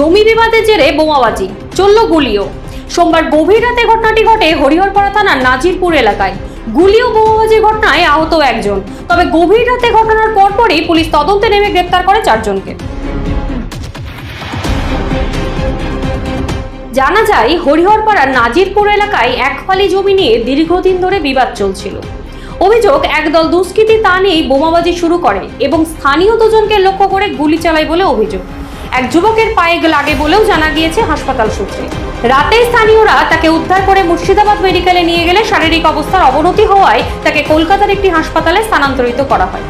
জমি বিবাদের জেরে বোমাবাজি, চলল গুলিও। সোমবার গভীর রাতে ঘটনাটি ঘটে হরিহরপাড়া থানার নাজিরপুর এলাকায়। গুলি ও বোমাবাজির ঘটনায় আহত একজন। তবে গভীর রাতে ঘটনার পরপরই পুলিশ তদন্তে নেমে গ্রেপ্তার করে 4 জনকে। জানা যায়, হরিহরপাড়ার নাজিরপুর এলাকায় একফালি জমি নিয়ে দীর্ঘদিন ধরে বিবাদ চলছিল। অভিযোগ, একদল দুষ্কৃতী তা নিয়েই বোমাবাজি শুরু করে এবং স্থানীয় দুজনকে লক্ষ্য করে গুলি চালায় বলে অভিযোগ। এক যুবকের পায়ে লাগে বলেও জানা গিয়েছে হাসপাতাল সূত্রে। রাতে স্থানীয়রা তাকে উদ্ধার করে মুর্শিদাবাদ মেডিকেলে নিয়ে গেলে শারীরিক অবস্থার অবনতি হওয়ায় তাকে কলকাতার একটি হাসপাতালে স্থানান্তরিত করা হয়।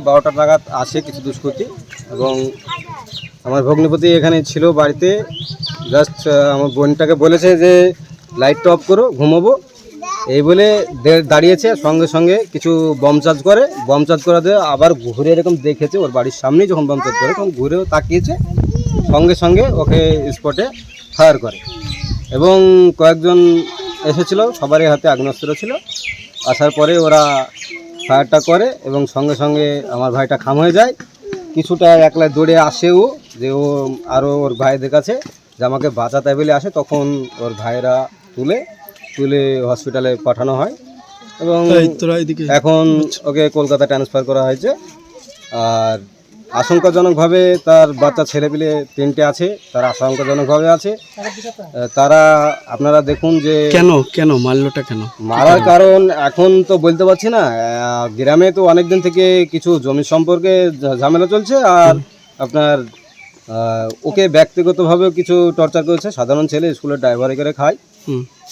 12টা নাগাদ আসে কিছু দুষ্কৃতী এবং আমার ভগ্নিপতি এখানে ছিল বাড়িতে। জাস্ট আমার বোনটাকে বলেছে যে লাইটটা অফ করো, ঘুমাবো, এই বলে দাঁড়িয়েছে। সঙ্গে সঙ্গে কিছু বম চার্জ করে, বম চার্জ করাতে আবার ঘুরে এরকম দেখেছে ওর বাড়ির সামনেই যখন বম চার্জ করে তখন ঘুরেও তাকিয়েছে, সঙ্গে সঙ্গে ওকে স্পটে ফায়ার করে এবং কয়েকজন এসেছিল, সবারই হাতে আগ্নেয়াস্ত্র ছিল। আসার পরে ওরা ফায়ারটা করে এবং সঙ্গে সঙ্গে আমার ভাইটা খাম হয়ে যায়। কিছুটা একলা দৌড়ে আসেও যে ও আরও ওর ভাইদের কাছে যে আমাকে বাঁচাতে বলে আসে, তখন ওর ভাইরা তুলে হসপিটালে পাঠানো হয় এবং এখন ওকে কলকাতা ট্রান্সফার করা হয়েছে। আর আশঙ্কাজনকভাবে তার বাচ্চা ছেলেপিলে 3টে আছে, তারা আশঙ্কাজনকভাবে আছে। তারা আপনারা দেখুন যে কেন মারলোটা, কেন মারার কারণ এখন তো বলতে পারছি না। গ্রামে তো অনেকদিন থেকে কিছু জমি সম্পর্কে ঝামেলা চলছে, আর আপনার ওকে ব্যক্তিগতভাবেও কিছু টর্চার করেছে। সাধারণ ছেলে, স্কুলের ড্রাইভারি করে খায়,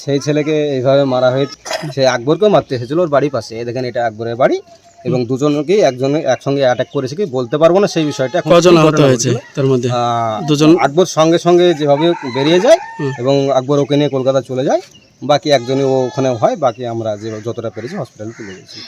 সেই ছেলেকে এইভাবে মারা হয়েছে। সে আকবরকেও মারতে এসেছিল ওর বাড়ির পাশে। দেখেন, এটা আকবরের বাড়ি এবং দুজনকেই একসঙ্গে অ্যাটাক করেছে কি বলতে পারবো না সেই বিষয়টা। কজন আহত হয়েছে তার মধ্যে? দুজন। আকবর সঙ্গে সঙ্গে যেভাবে বেরিয়ে যায় এবং আকবর ওকে নিয়ে কলকাতা চলে যায়। বাকি একজনই ওখানে হয়, বাকি আমরা যে যতটা পেরেছি হসপিটালে তুলে গেছি।